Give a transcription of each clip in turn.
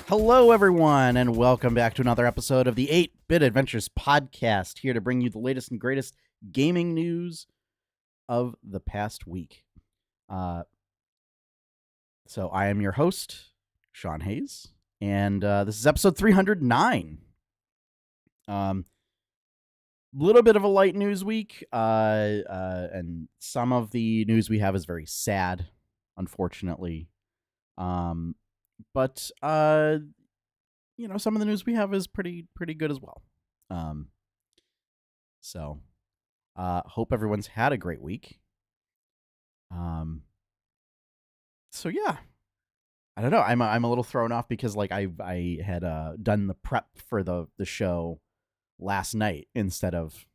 Hello, everyone, and welcome back to another episode of the 8-Bit Adventures podcast, here to bring you the latest and greatest gaming news of the past week. So I am your host, Sean Hayes, and this is episode 309. Little bit of a light news week, and some of the news we have is very sad, unfortunately. But some of the news we have is pretty good as well. So hope everyone's had a great week. So yeah, I don't know. I'm a little thrown off because like I had done the prep for the show last night instead of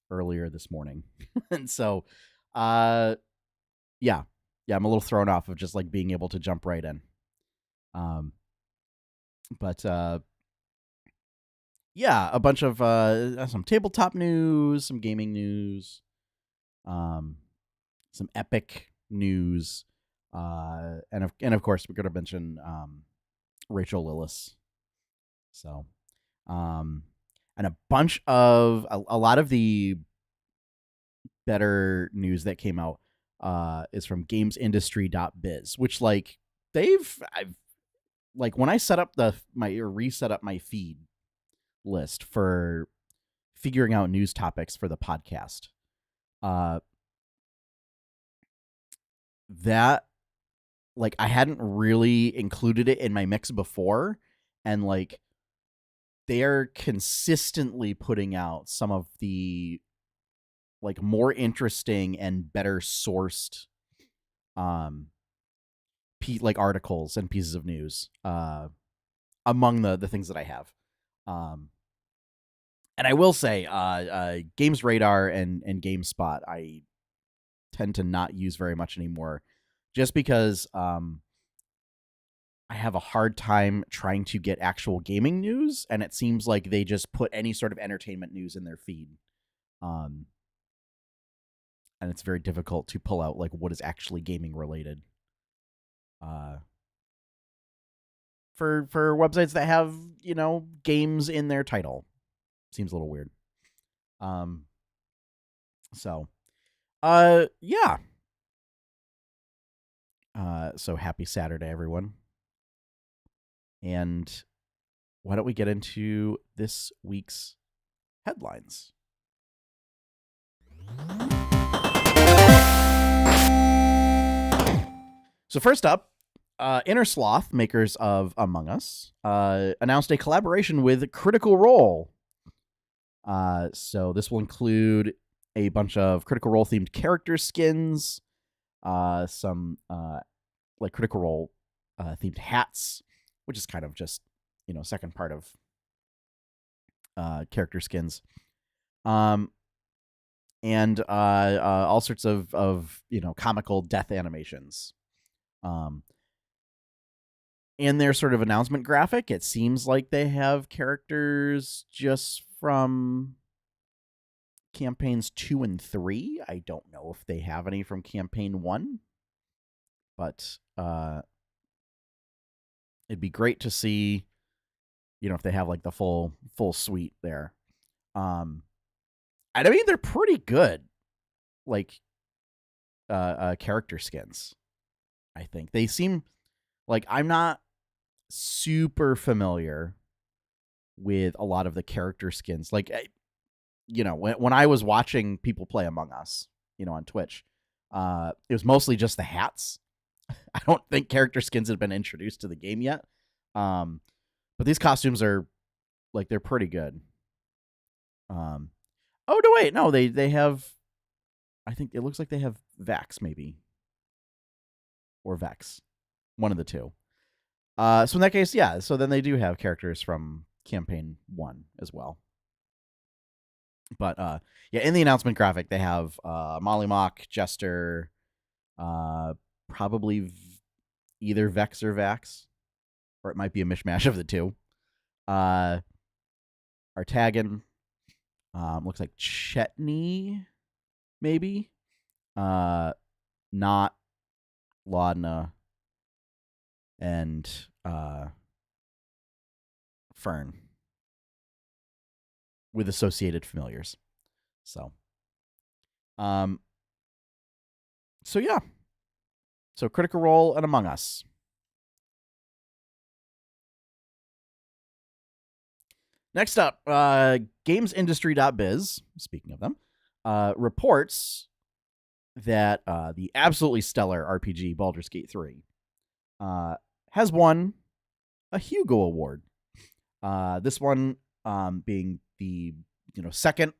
earlier this morning, and so yeah, I'm a little thrown off of just like being able to jump right in. But yeah, a bunch of some tabletop news, some gaming news, some epic news, and of course we're going to mention Rachel Lillis. So, and a bunch of a lot of the better news that came out is from gamesindustry.biz, which like I've like when I set up reset up my feed list for figuring out news topics for the podcast. That like I hadn't really included it in my mix before, and like they're consistently putting out some of the like more interesting and better sourced like articles and pieces of news among the things that I have. And I will say Games Radar and GameSpot I tend to not use very much anymore, just because I have a hard time trying to get actual gaming news, and it seems like they just put any sort of entertainment news in their feed. And it's very difficult to pull out like what is actually gaming related. For websites that have, games in their title. Seems a little weird. So yeah. So happy Saturday, everyone. And why don't we get into this week's headlines? So first up, Innersloth, makers of Among Us, announced a collaboration with Critical Role. So this will include a bunch of Critical Role themed character skins, some like Critical Role themed hats, which is kind of just second part of character skins, and all sorts of comical death animations. In their sort of announcement graphic, it seems like they have characters just from campaigns 2 and 3. I don't know if they have any from campaign 1, but it'd be great to see, if they have like the full suite there. And I mean, they're pretty good, like character skins. I think they seem like I'm not super familiar with a lot of the character skins. Like, when I was watching people play Among Us, on Twitch, it was mostly just the hats. I don't think character skins had been introduced to the game yet. But these costumes are like, they're pretty good. Oh no, wait, no, they have, I think it looks like they have Vax maybe. Or Vex. One of the two. So in that case, yeah, so then they do have characters from campaign 1 as well. But yeah, in the announcement graphic, they have Molly Mock, Jester, probably either Vex or Vax, or it might be a mishmash of the two. Artagan, looks like Chetney, maybe. Not Laudna, and Fern with associated familiars. So, um, so yeah. So Critical Role and Among Us. Next up, gamesindustry.biz, speaking of them, reports that the absolutely stellar RPG Baldur's Gate 3 has won a Hugo Award. This one being the second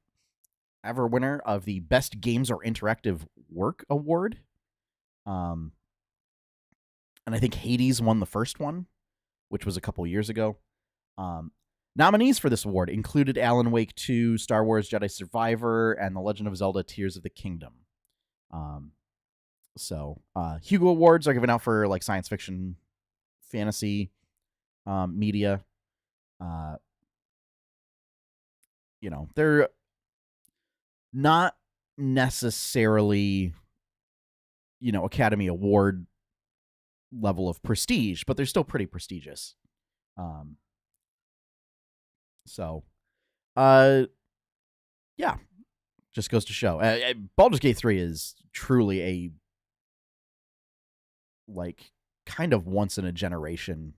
ever winner of the Best Games or Interactive Work Award. And I think Hades won the first one, which was a couple years ago. Nominees for this award included Alan Wake 2, Star Wars Jedi Survivor, and The Legend of Zelda Tears of the Kingdom. So Hugo Awards are given out for like science fiction, fantasy, media. They're not necessarily, Academy Award level of prestige, but they're still pretty prestigious. Yeah, just goes to show. Baldur's Gate 3 is truly a kind of once in a generation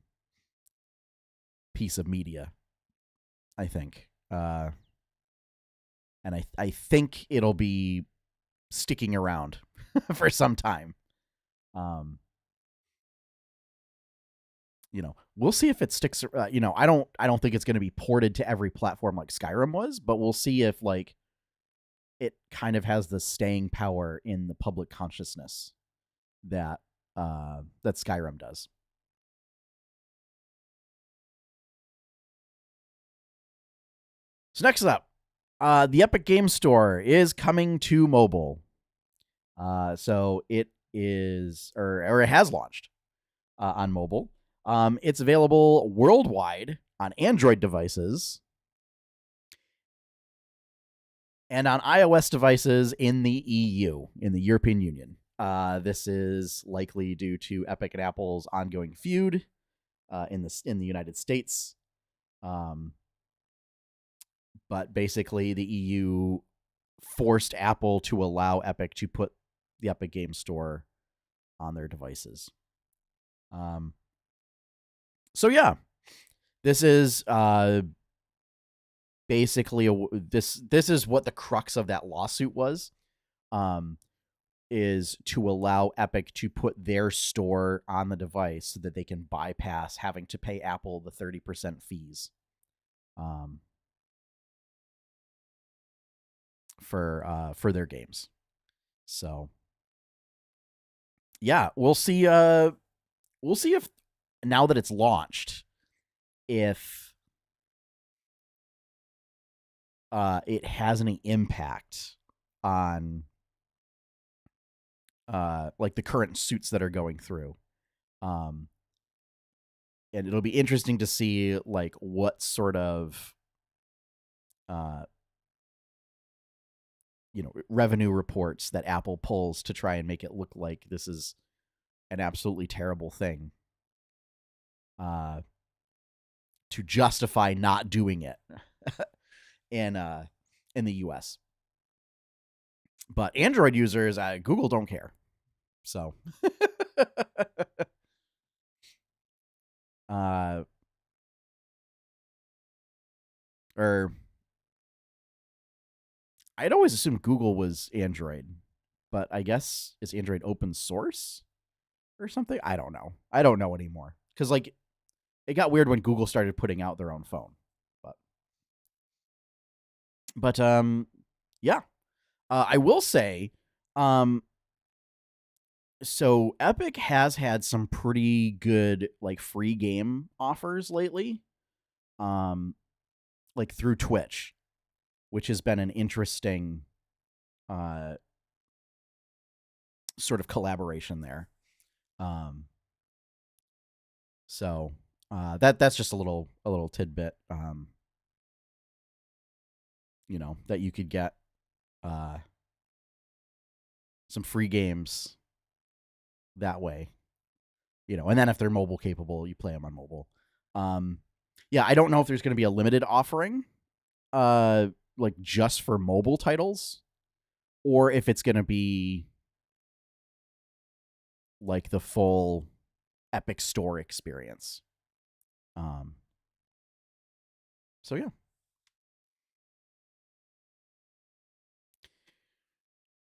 piece of media, I think. And I think it'll be sticking around for some time. We'll see if it sticks. I don't think it's going to be ported to every platform like Skyrim was, but we'll see if it kind of has the staying power in the public consciousness that Skyrim does. So next up, the Epic Games Store is coming to mobile. So it is, or it has launched on mobile. It's available worldwide on Android devices and on iOS devices in the EU, in the European Union. This is likely due to Epic and Apple's ongoing feud in the United States. But basically, the EU forced Apple to allow Epic to put the Epic Games Store on their devices. So yeah, this is basically this is what the crux of that lawsuit was. Is to allow Epic to put their store on the device so that they can bypass having to pay Apple the 30% fees. For their games. So yeah, we'll see if now that it's launched, if it has any impact on the current suits that are going through. And it'll be interesting to see what sort of revenue reports that Apple pulls to try and make it look like this is an absolutely terrible thing, to justify not doing it in the US. But Android users, Google don't care. So or I'd always assumed Google was Android, but I guess is Android open source or something? I don't know. I don't know anymore. Because it got weird when Google started putting out their own phone. But yeah. I will say, so Epic has had some pretty good free game offers lately. Through Twitch, which has been an interesting sort of collaboration there. So that's just a little tidbit, that you could get some free games that way, and then if they're mobile capable, you play them on mobile. Yeah, I don't know if there's going to be a limited offering, like just for mobile titles, or if it's going to be like the full Epic Store experience. So yeah.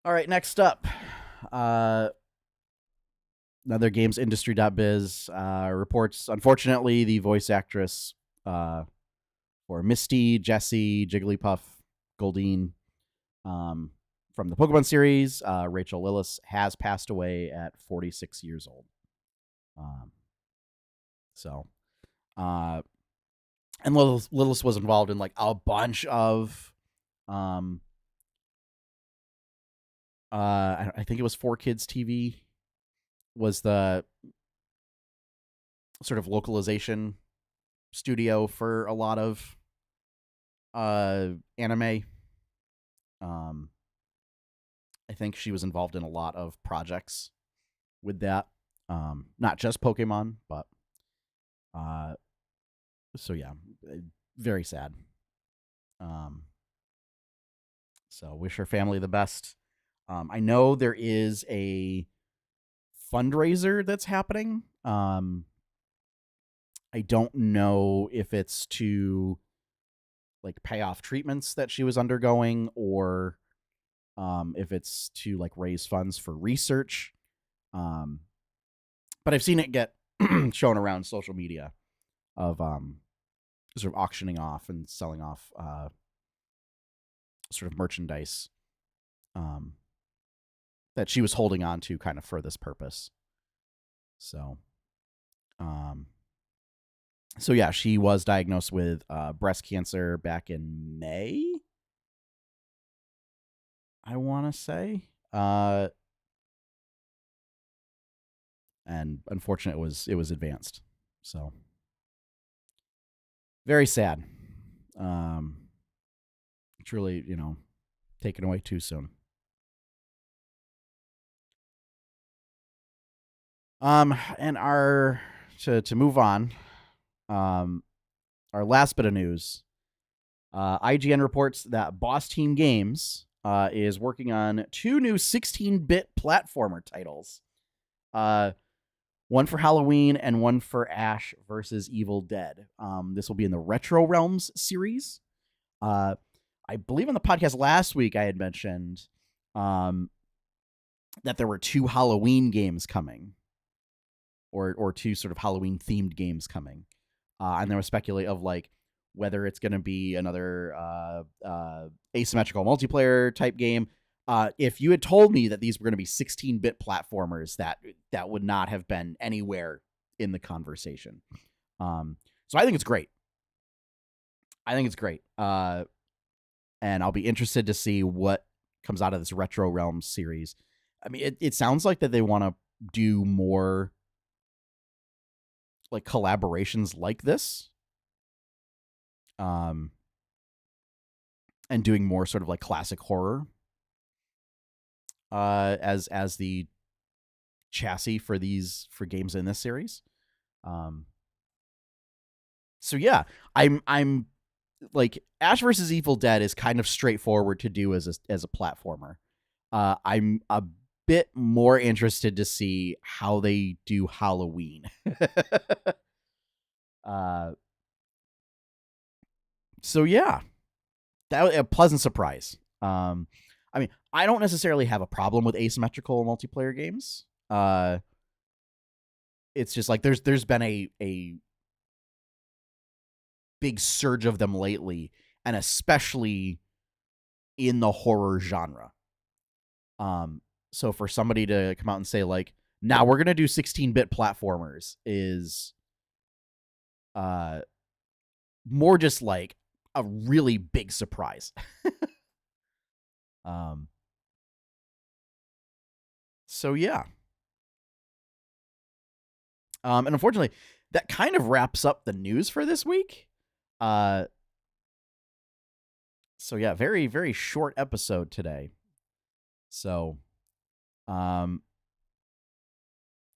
All right, next up, another gamesindustry.biz reports, unfortunately, the voice actress for Misty, Jessie, Jigglypuff, Goldeen from the Pokemon series, Rachel Lillis, has passed away at 46 years old. And Lillis was involved in like a bunch of I think it was 4Kids TV was the sort of localization studio for a lot of anime. I think she was involved in a lot of projects with that. Not just Pokemon, but so yeah, very sad. So wish her family the best. I know there is a fundraiser that's happening. I don't know if it's to like pay off treatments that she was undergoing, or if it's to like raise funds for research. But I've seen it get shown around social media of sort of auctioning off and selling off sort of merchandise that she was holding on to kind of for this purpose. So yeah, she was diagnosed with breast cancer back in May, I want to say. And unfortunately it was advanced. So very sad. Truly, taken away too soon. And our to move on, our last bit of news, IGN reports that Boss Team Games is working on 2 new 16-bit platformer titles. One for Halloween and one for Ash versus Evil Dead. This will be in the Retro Realms series. I believe on the podcast last week I had mentioned that there were 2 Halloween games coming, or 2 sort of Halloween themed games coming, and there was speculation of like whether it's going to be another asymmetrical multiplayer type game. If you had told me that these were going to be 16-bit platformers, that would not have been anywhere in the conversation. So I think it's great. And I'll be interested to see what comes out of this Retro Realms series. I mean, it sounds like that they want to do more like collaborations like this. And doing more sort of like classic horror as the chassis for games in this series. So yeah, I'm like, Ash vs. Evil Dead is kind of straightforward to do as a platformer. I'm a bit more interested to see how they do Halloween. So yeah, that was a pleasant surprise. I mean, I don't necessarily have a problem with asymmetrical multiplayer games. It's just like there's been a big surge of them lately, and especially in the horror genre. So for somebody to come out and say like, now we're gonna do 16-bit platformers is more just like a really big surprise. So yeah. And unfortunately, that kind of wraps up the news for this week. So yeah, very, very short episode today. So,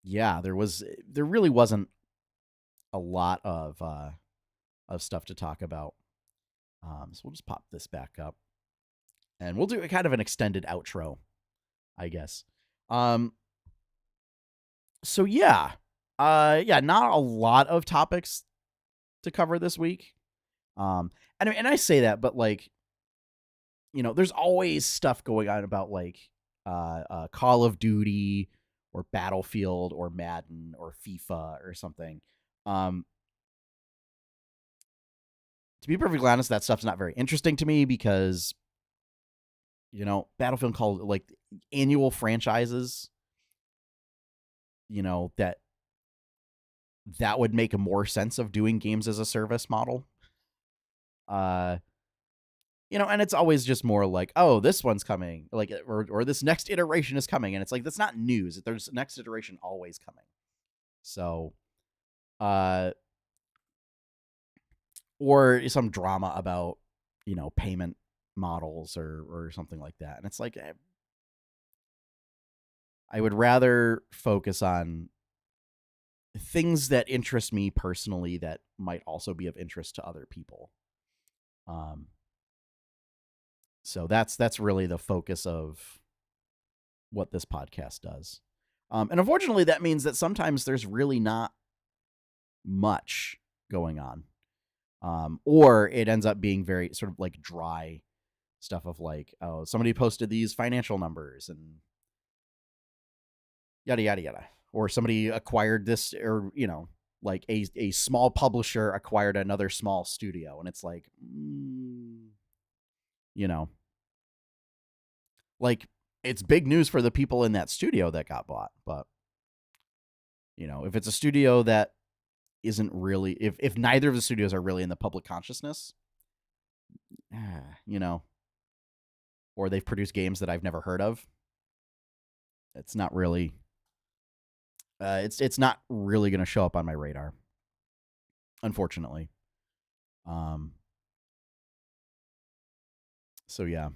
yeah, there really wasn't a lot of of stuff to talk about. So we'll just pop this back up, and we'll do a kind of an extended outro, I guess. So yeah, not a lot of topics to cover this week. And I say that, but like, there's always stuff going on about like Call of Duty or Battlefield or Madden or FIFA or something. To be perfectly honest, that stuff's not very interesting to me because, Battlefield Call, like annual franchises, that would make more sense of doing games as a service model. And it's always just more like, oh, this one's coming, like, or this next iteration is coming, and it's like, that's not news. There's next iteration always coming. So, or some drama about, payment models or something like that. And it's like, I would rather focus on things that interest me personally that might also be of interest to other people. So that's really the focus of what this podcast does. And unfortunately, that means that sometimes there's really not much going on. Or it ends up being very sort of like dry stuff of like, oh, somebody posted these financial numbers and yada, yada, yada. Or somebody acquired this, or, like a small publisher acquired another small studio. And it's like, like it's big news for the people in that studio that got bought. But, if it's a studio that isn't really, if neither of the studios are really in the public consciousness, or they've produced games that I've never heard of, it's not really, it's not really going to show up on my radar, unfortunately. So yeah.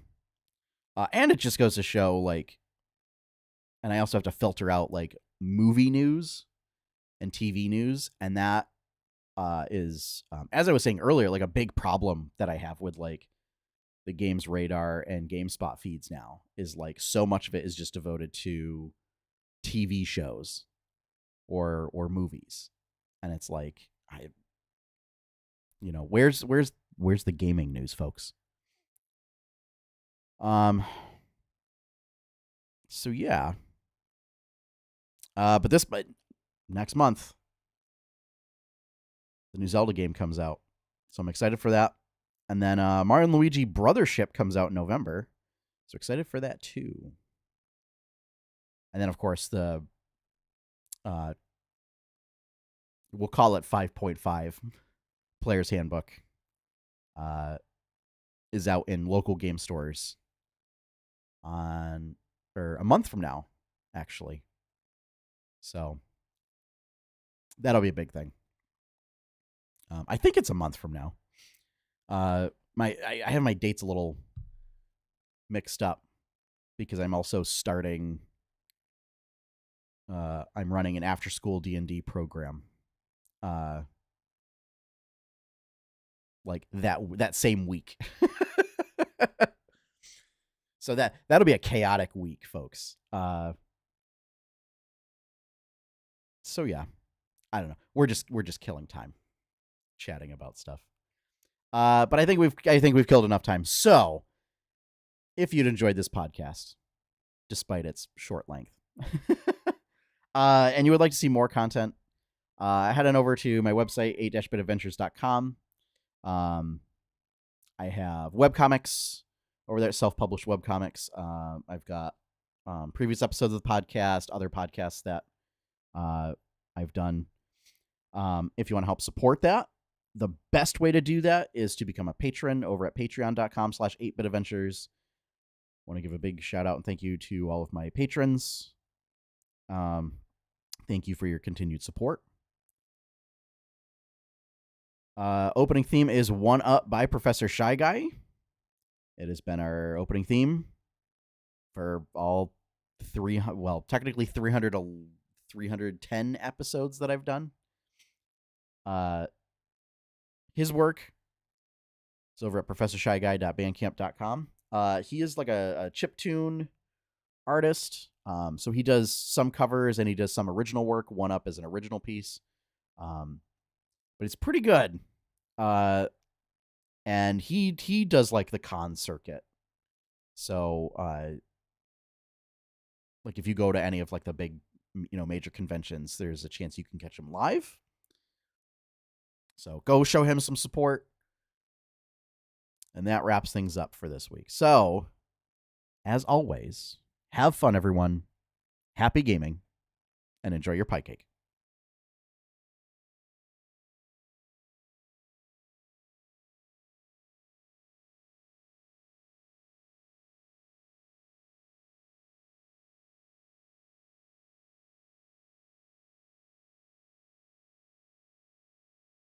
And it just goes to show, like, and I also have to filter out like movie news and TV news, and that is, as I was saying earlier, like a big problem that I have with like the Games Radar and GameSpot feeds now is like so much of it is just devoted to TV shows or movies, and it's like, where's the gaming news, folks? So yeah. But next month, the new Zelda game comes out, so I'm excited for that. And then Mario and Luigi Brothership comes out in November, so excited for that too. And then, of course, the we'll call it 5.5 Player's Handbook is out in local game stores a month from now, actually. So that'll be a big thing. I think it's a month from now. I have my dates a little mixed up because I'm also starting. I'm running an after-school D&D program. Like that same week. So that'll be a chaotic week, folks. So yeah, I don't know. We're just killing time, chatting about stuff. But I think we've killed enough time. So, if you'd enjoyed this podcast, despite its short length, and you would like to see more content, head on over to my website, 8-bitadventures.com. I have webcomics over there, self-published webcomics. I've got previous episodes of the podcast, other podcasts that I've done. If you want to help support that, the best way to do that is to become a patron over at patreon.com/8bitadventures. I want to give a big shout out and thank you to all of my patrons. Thank you for your continued support. Opening theme is One Up by Professor Shy Guy. It has been our opening theme for all technically 310 episodes that I've done. his work is over at professorshyguy.bandcamp.com. He is like a chiptune artist. So he does some covers and he does some original work. One Up is an original piece. But it's pretty good. And he does like the con circuit. So like if you go to any of like the big, major conventions, there's a chance you can catch him live. So go show him some support. And that wraps things up for this week. So, as always, have fun, everyone. Happy gaming, and enjoy your pie cake.